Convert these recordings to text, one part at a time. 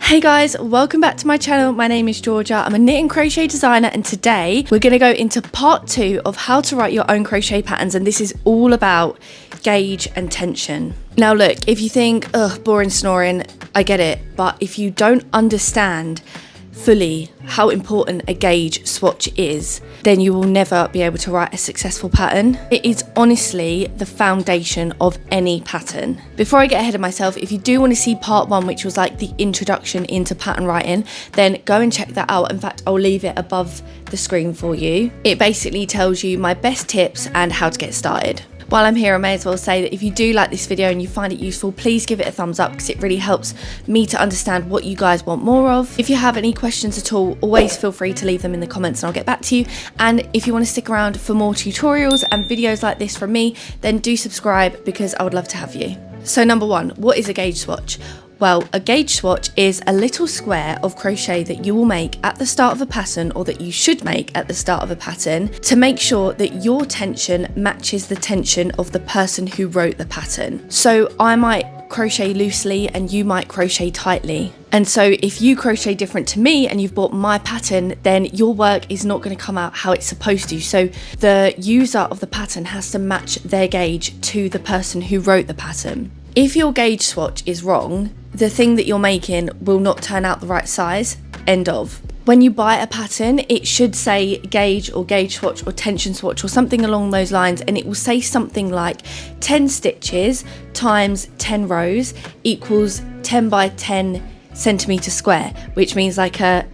Hey guys, welcome back to my channel. My name is Georgia. I'm a knit and crochet designer, and today we're going to go into part 2 of how to write your own crochet patterns, and this is all about gauge and tension. Now look, if you think, ugh, boring snoring, I get it, but if you don't understand fully how important a gauge swatch is, then you will never be able to write a successful pattern. It is honestly the foundation of any pattern. Before I get ahead of myself, if you do want to see part 1, which was like the introduction into pattern writing, then go and check that out. In fact, I'll leave it above the screen for you. It basically tells you my best tips and how to get started. While I'm here, I may as well say that if you do like this video and you find it useful, please give it a thumbs up, because it really helps me to understand what you guys want more of. If you have any questions at all, always feel free to leave them in the comments and I'll get back to you. And if you want to stick around for more tutorials and videos like this from me, then do subscribe, because I would love to have you. So number 1, what is a gauge swatch? Well, a gauge swatch is a little square of crochet that you will make at the start of a pattern, or that you should make at the start of a pattern, to make sure that your tension matches the tension of the person who wrote the pattern. So I might crochet loosely and you might crochet tightly. And so if you crochet different to me and you've bought my pattern, then your work is not going to come out how it's supposed to. So the user of the pattern has to match their gauge to the person who wrote the pattern. If your gauge swatch is wrong, the thing that you're making will not turn out the right size. End of. When you buy a pattern, it should say gauge or gauge swatch or tension swatch or something along those lines, and it will say something like 10 stitches times 10 rows equals 10 by 10 centimeter square, which means like a,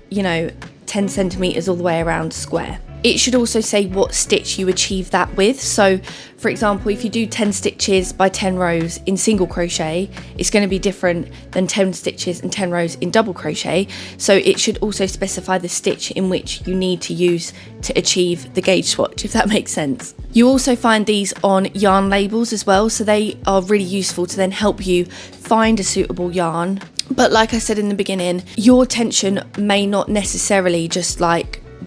10 centimeters all the way around square. It should also say what stitch you achieve that with. So for example, if you do 10 stitches by 10 rows in single crochet, it's going to be different than 10 stitches and 10 rows in double crochet. So it should also specify the stitch in which you need to use to achieve the gauge swatch, if that makes sense. You also find these on yarn labels as well, so they are really useful to then help you find a suitable yarn. But like I said in the beginning, your tension may not necessarily just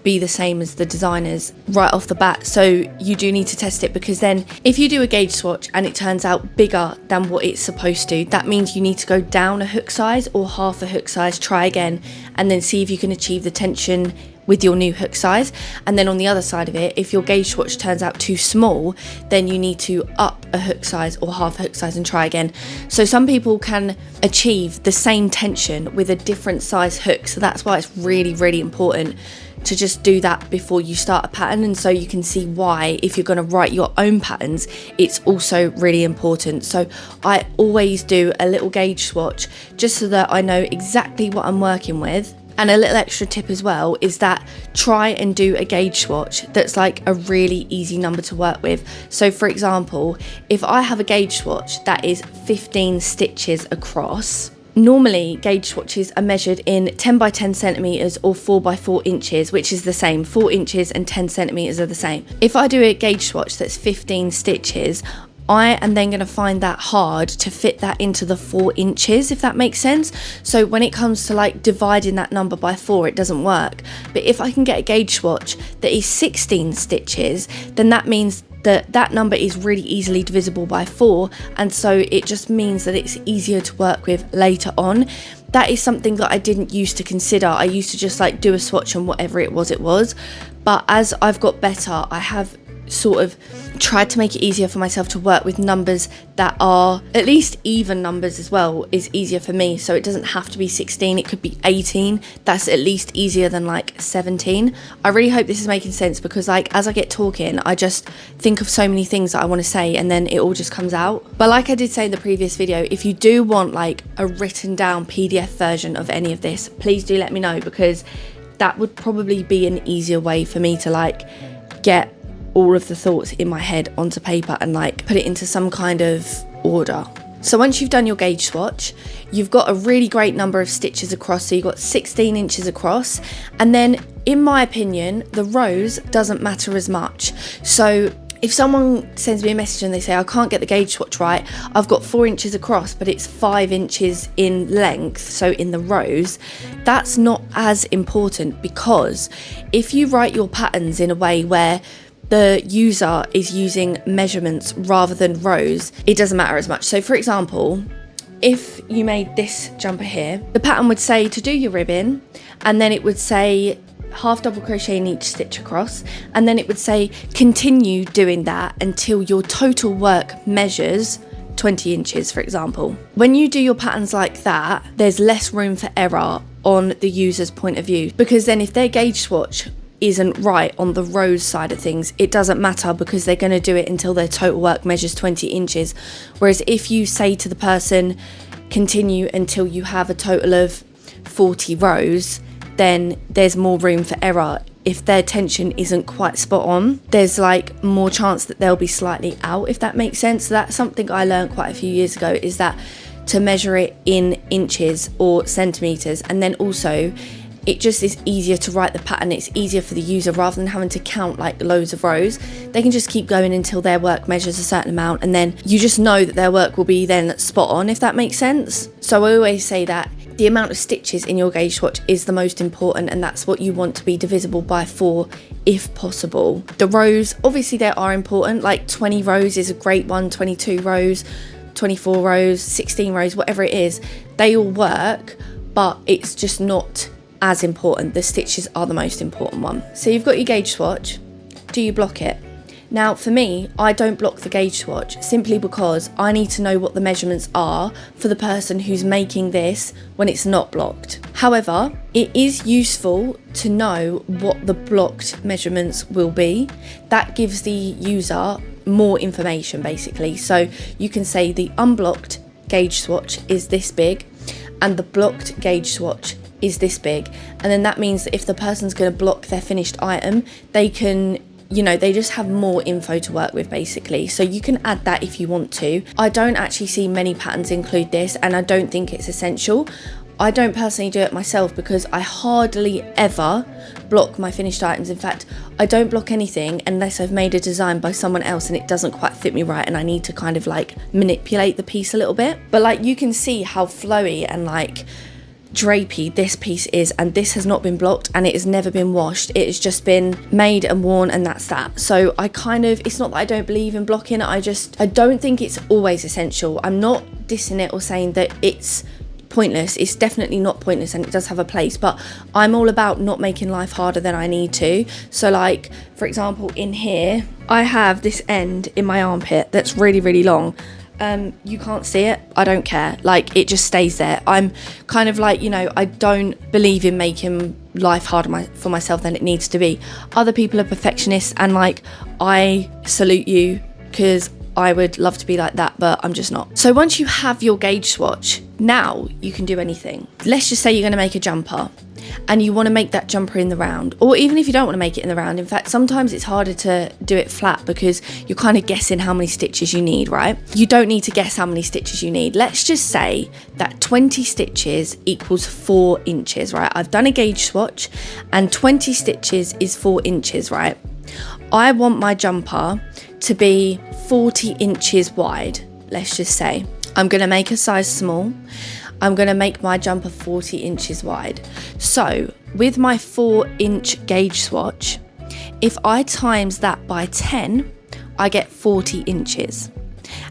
be the same as the designer's right off the bat, so you do need to test it, because then if you do a gauge swatch and it turns out bigger than what it's supposed to, that means you need to go down a hook size or half a hook size, try again, and then see if you can achieve the tension with your new hook size. And then on the other side of it, if your gauge swatch turns out too small, then you need to up a hook size or half a hook size and try again. So some people can achieve the same tension with a different size hook, so that's why it's really, really important to just do that before you start a pattern. And so you can see why, if you're going to write your own patterns, it's also really important. So I always do a little gauge swatch just so that I know exactly what I'm working with. And a little extra tip as well is that try and do a gauge swatch that's like a really easy number to work with. So for example, if I have a gauge swatch that is 15 stitches across, normally gauge swatches are measured in 10 by 10 centimeters or 4 by 4 inches, which is the same. 4 inches and 10 centimeters are the same. If I do a gauge swatch that's 15 stitches, I am then going to find that hard to fit that into the 4 inches, if that makes sense. So when it comes to dividing that number by 4, it doesn't work. But if I can get a gauge swatch that is 16 stitches, then that means that number is really easily divisible by 4, and so it just means that it's easier to work with later on. That is something that I didn't used to consider. I used to just do a swatch on whatever it was, but as I've got better, I have sort of tried to make it easier for myself to work with numbers that are at least even numbers as well, is easier for me. So it doesn't have to be 16, it could be 18. That's at least easier than 17. I really hope this is making sense, because as I get talking, I just think of so many things that I want to say and then it all just comes out. But like I did say in the previous video, if you do want a written down PDF version of any of this, please do let me know, because that would probably be an easier way for me to get all of the thoughts in my head onto paper and put it into some kind of order. So once you've done your gauge swatch, you've got a really great number of stitches across, so you've got 16 inches across, and then in my opinion the rows doesn't matter as much. So if someone sends me a message and they say, I can't get the gauge swatch right, I've got 4 inches across but it's 5 inches in length, so in the rows, that's not as important, because if you write your patterns in a way where the user is using measurements rather than rows, it doesn't matter as much. So for example, if you made this jumper here, the pattern would say to do your ribbon, and then it would say half double crochet in each stitch across, and then it would say continue doing that until your total work measures 20 inches, for example. When you do your patterns like that, there's less room for error on the user's point of view, because then if their gauge swatch isn't right on the rows side of things, it doesn't matter, because they're going to do it until their total work measures 20 inches. Whereas if you say to the person continue until you have a total of 40 rows, then there's more room for error. If their tension isn't quite spot on, there's like more chance that they'll be slightly out, if that makes sense. So that's something I learned quite a few years ago, is that to measure it in inches or centimeters, and then also it just is easier to write the pattern. It's easier for the user, rather than having to count like loads of rows. They can just keep going until their work measures a certain amount, and then you just know that their work will be then spot on, if that makes sense. So I always say that the amount of stitches in your gauge swatch is the most important, and that's what you want to be divisible by 4 if possible. The rows, obviously they are important, like 20 rows is a great one, 22 rows, 24 rows, 16 rows, whatever it is, they all work, but it's just not as important. The stitches are the most important one. So you've got your gauge swatch. Do you block it? Now for me, I don't block the gauge swatch, simply because I need to know what the measurements are for the person who's making this when it's not blocked. However, it is useful to know what the blocked measurements will be. That gives the user more information basically. So you can say the unblocked gauge swatch is this big, and the blocked gauge swatch is this big, and then that means that if the person's going to block their finished item, they can, you know, they just have more info to work with basically. So you can add that if you want to. I don't actually see many patterns include this, and I don't think it's essential. I don't personally do it myself because I hardly ever block my finished items. In fact, I don't block anything unless I've made a design by someone else and it doesn't quite fit me right, and I need to kind of like manipulate the piece a little bit. But like you can see how flowy and like drapey this piece is, and this has not been blocked and it has never been washed. It has just been made and worn, and that's that. So I kind of, it's not that I don't believe in blocking it, I don't think it's always essential. I'm not dissing it or saying that it's pointless. It's definitely not pointless, and it does have a place, but I'm all about not making life harder than I need to. So like for example, in here I have this end in my armpit that's really, really long. You can't see it, I don't care, like it just stays there. I'm kind of like, you know, I don't believe in making life harder for myself than it needs to be. Other people are perfectionists, and like I salute you, because I would love to be like that, but I'm just not. So once you have your gauge swatch, now you can do anything. Let's just say you're going to make a jumper and you want to make that jumper in the round, or even if you don't want to make it in the round, in fact sometimes it's harder to do it flat because you're kind of guessing how many stitches you need, right? You don't need to guess how many stitches you need. Let's just say that 20 stitches equals 4 inches, right? I've done a gauge swatch and 20 stitches is 4 inches, right? I want my jumper to be 40 inches wide. Let's just say I'm going to make a size small. I'm going to make my jumper 40 inches wide. So with my 4-inch gauge swatch, if I times that by 10, I get 40 inches.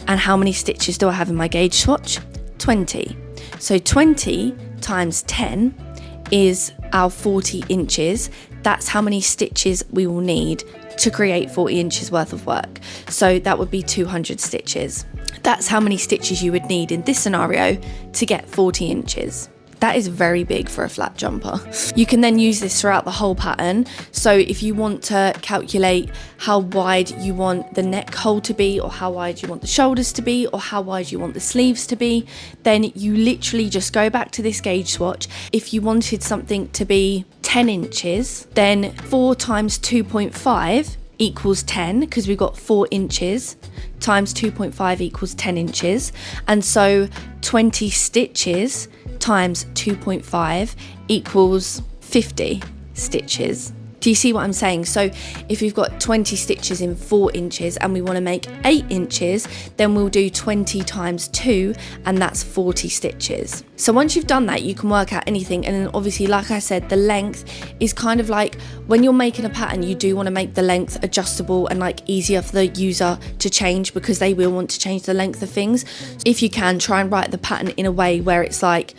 And how many stitches do I have in my gauge swatch? 20. So 20 times 10 is our 40 inches. That's how many stitches we will need to create 40 inches worth of work. So that would be 200 stitches. That's how many stitches you would need in this scenario to get 40 inches. That is very big for a flat jumper. You can then use this throughout the whole pattern. So if you want to calculate how wide you want the neck hole to be, or how wide you want the shoulders to be, or how wide you want the sleeves to be, then you literally just go back to this gauge swatch. If you wanted something to be 10 inches, then 4 times 2.5 equals 10, because we've got 4 inches times 2.5 equals 10 inches. And so 20 stitches times 2.5 equals 50 stitches. Do you see what I'm saying? So if we've got 20 stitches in 4 inches and we want to make 8 inches, then we'll do 20 times 2, and that's 40 stitches. So once you've done that, you can work out anything. And then obviously, like I said, the length is kind of like when you're making a pattern, you do want to make the length adjustable and like easier for the user to change, because they will want to change the length of things. If you can, try and write the pattern in a way where it's like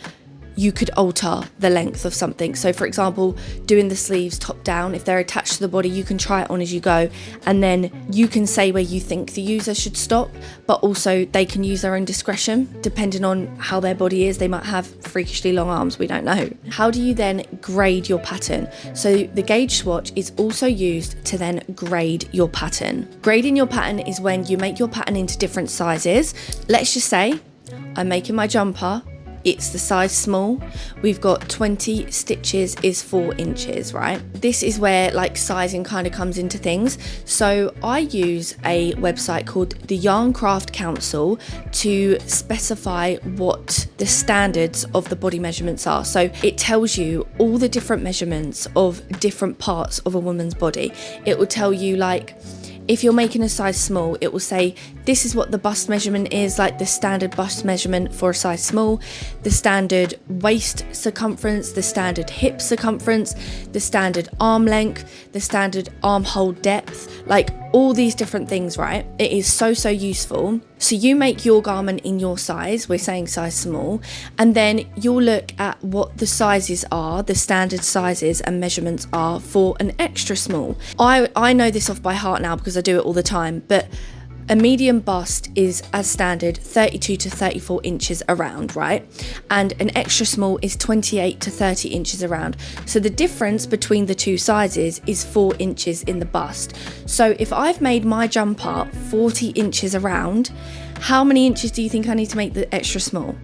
you could alter the length of something. So for example, doing the sleeves top down, if they're attached to the body, you can try it on as you go, and then you can say where you think the user should stop, but also they can use their own discretion depending on how their body is. They might have freakishly long arms, we don't know. How do you then grade your pattern? So the gauge swatch is also used to then grade your pattern. Grading your pattern is when you make your pattern into different sizes. Let's just say I'm making my jumper, it's the size small, we've got 20 stitches is 4 inches, right? This is where like sizing kind of comes into things. So I use a website called the Yarn Craft Council to specify what the standards of the body measurements are. So it tells you all the different measurements of different parts of a woman's body. It will tell you, like, if you're making a size small, it will say this is what the bust measurement is, like the standard bust measurement for a size small, the standard waist circumference, the standard hip circumference, the standard arm length, the standard armhole depth, like all these different things, right? It is so useful. So you make your garment in your size, we're saying size small, and then you'll look at what the sizes are, the standard sizes and measurements are for an extra small. I know this off by heart now because I do it all the time, but a medium bust is, as standard, 32 to 34 inches around, right? And an extra small is 28 to 30 inches around. So the difference between the two sizes is 4 inches in the bust. So if I've made my jumper 40 inches around, how many inches do you think I need to make the extra small?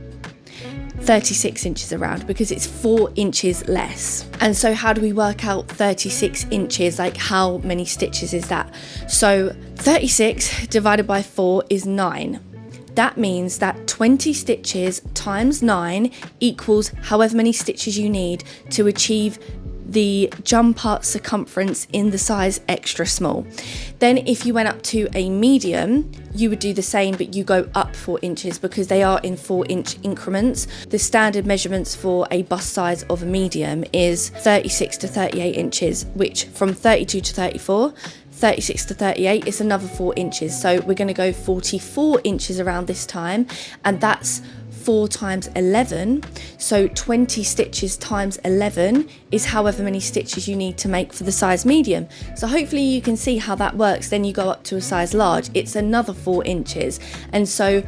36 inches around, because it's 4 inches less. And so how do we work out 36 inches? Like, how many stitches is that? So 36 divided by 4 is 9. That means that 20 stitches times 9 equals however many stitches you need to achieve the jumper circumference in the size extra small. Then if you went up to a medium, you would do the same, but you go up 4 inches because they are in 4-inch increments. The standard measurements for a bust size of a medium is 36 to 38 inches, which from 32 to 34, 36 to 38 is another 4 inches. So we're going to go 44 inches around this time, and that's 4 times 11, so 20 stitches times 11 is however many stitches you need to make for the size medium. So hopefully you can see how that works. Then you go up to a size large, it's another 4 inches, and so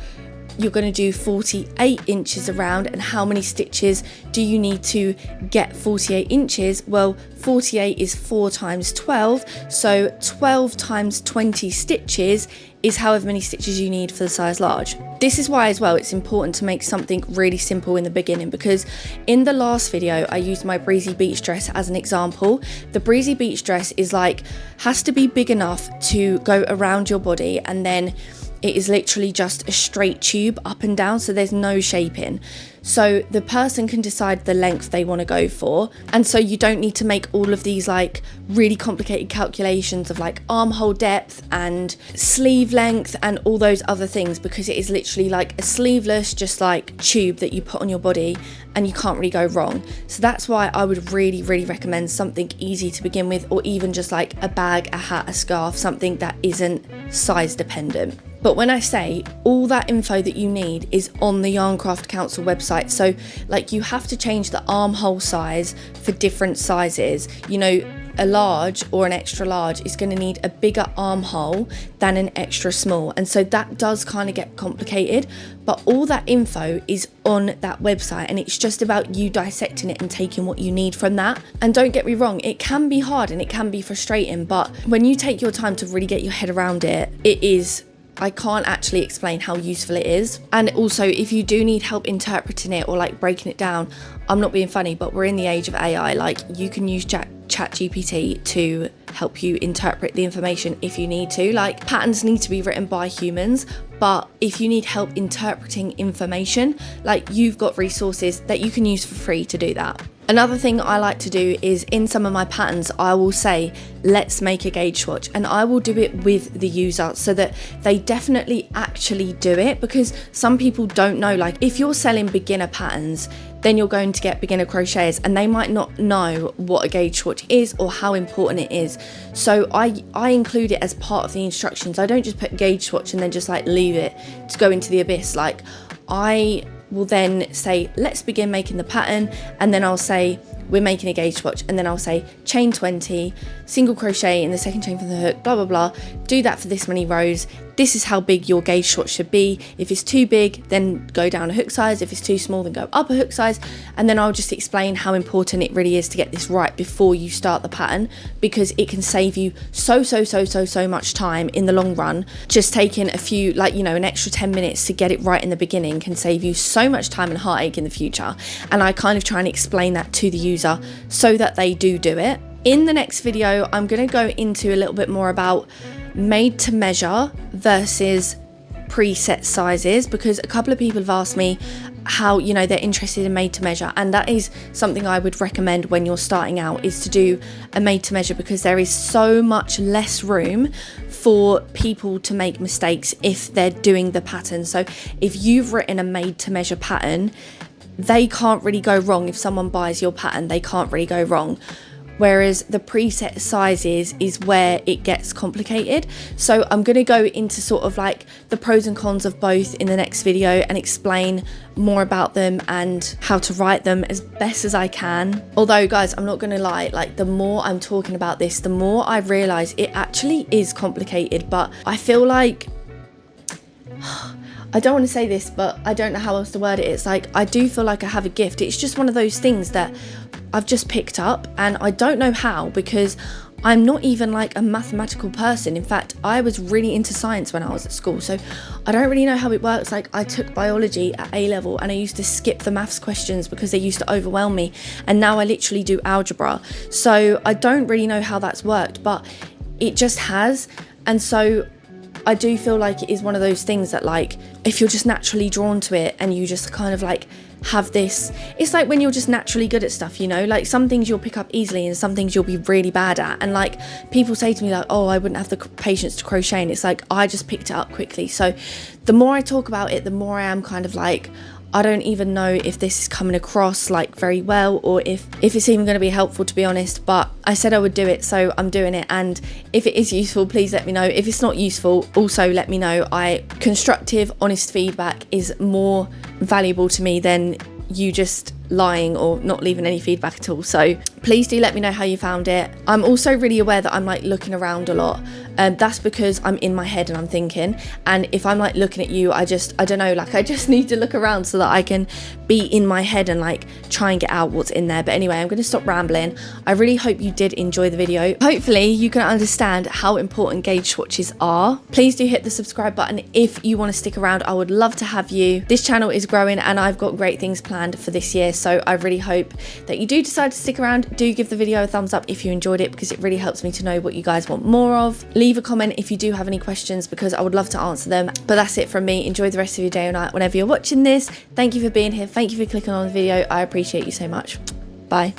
you're going to do 48 inches around. And how many stitches do you need to get 48 inches? Well, 48 is 4 times 12, so 12 times 20 stitches is however many stitches you need for the size large. This is why as well it's important to make something really simple in the beginning, because in the last video I used my breezy beach dress as an example. The breezy beach dress is like, has to be big enough to go around your body, and then it is literally just a straight tube up and down, so there's no shaping. So the person can decide the length they want to go for, and so you don't need to make all of these like really complicated calculations of like armhole depth and sleeve length and all those other things, because it is literally like a sleeveless just like tube that you put on your body and you can't really go wrong. So that's why I would really recommend something easy to begin with, or even just like a bag, a hat, a scarf, something that isn't size dependent. But when I say all that info that you need is on the Yarn Craft Council website, so like you have to change the armhole size for different sizes. You know, a large or an extra large is going to need a bigger armhole than an extra small, and so that does kind of get complicated, but all that info is on that website, and it's just about you dissecting it and taking what you need from that. And don't get me wrong, it can be hard and it can be frustrating, but when you take your time to really get your head around it, I can't actually explain how useful it is. And also, if you do need help interpreting it or like breaking it down, I'm not being funny, but we're in the age of AI. Like, you can use ChatGPT to help you interpret the information if you need to. Like, patterns need to be written by humans, but if you need help interpreting information, like, you've got resources that you can use for free to do that. Another thing I like to do is in some of my patterns, I will say, let's make a gauge swatch, and I will do it with the user so that they definitely actually do it, because some people don't know, like if you're selling beginner patterns, then you're going to get beginner crocheters and they might not know what a gauge swatch is or how important it is. So I include it as part of the instructions. I don't just put gauge swatch and then just like leave it to go into the abyss. Like I will then say, let's begin making the pattern, and then I'll say we're making a gauge swatch, and then I'll say chain 20, single crochet in the second chain from the hook, blah blah blah, do that for this many rows. This is how big your gauge swatch should be. If it's too big, then go down a hook size. If it's too small, then go up a hook size. And then I'll just explain how important it really is to get this right before you start the pattern, because it can save you so much time in the long run. Just taking a few, like, you know, an extra 10 minutes to get it right in the beginning can save you so much time and heartache in the future. And I kind of try and explain that to the user so that they do it. In the next video, I'm going to go into a little bit more about made to measure versus preset sizes, because a couple of people have asked me how, you know, they're interested in made to measure, and that is something I would recommend when you're starting out, is to do a made to measure, because there is so much less room for people to make mistakes if they're doing the pattern. So if you've written a made to measure pattern, they can't really go wrong. If someone buys your pattern, they can't really go wrong. Whereas the preset sizes is where it gets complicated. So I'm going to go into sort of like the pros and cons of both in the next video and explain more about them and how to write them as best as I can. Although guys, I'm not going to lie, like the more I'm talking about this, the more I realise it actually is complicated. But I feel like, I don't want to say this, but I don't know how else to word it. It's like, I do feel like I have a gift. It's just one of those things that I've just picked up, and I don't know how, because I'm not even like a mathematical person. In fact, I was really into science when I was at school, so I don't really know how it works. Like I took biology at A level and I used to skip the maths questions because they used to overwhelm me, and now I literally do algebra. So I don't really know how that's worked, but it just has. And so I do feel like it is one of those things that, like, if you're just naturally drawn to it and you just kind of like have this, it's like when you're just naturally good at stuff, you know, like some things you'll pick up easily and some things you'll be really bad at. And like people say to me like, oh, I wouldn't have the patience to crochet, and it's like I just picked it up quickly. So the more I talk about it, the more I am kind of like, I don't even know if this is coming across like very well, or if it's even going to be helpful, to be honest. But I said I would do it, so I'm doing it. And if it is useful, please let me know. If it's not useful, also let me know. Constructive, honest feedback is more valuable to me than you just lying or not leaving any feedback at all. So please do let me know how you found it. I'm also really aware that I'm like looking around a lot. That's because I'm in my head and I'm thinking, and if I'm like looking at you, I don't know, like I just need to look around so that I can be in my head and like try and get out what's in there. But anyway, I'm going to stop rambling. I really hope you did enjoy the video. Hopefully you can understand how important gauge swatches are. Please do hit the subscribe button if you want to stick around. I would love to have you. This channel is growing and I've got great things planned for this year, so I really hope that you do decide to stick around. Do give the video a thumbs up if you enjoyed it, because it really helps me to know what you guys want more of. Leave a comment if you do have any questions, because I would love to answer them. But that's it from me. Enjoy the rest of your day or night whenever you're watching this. Thank you for being here. Thank you for clicking on the video. I appreciate you so much. Bye.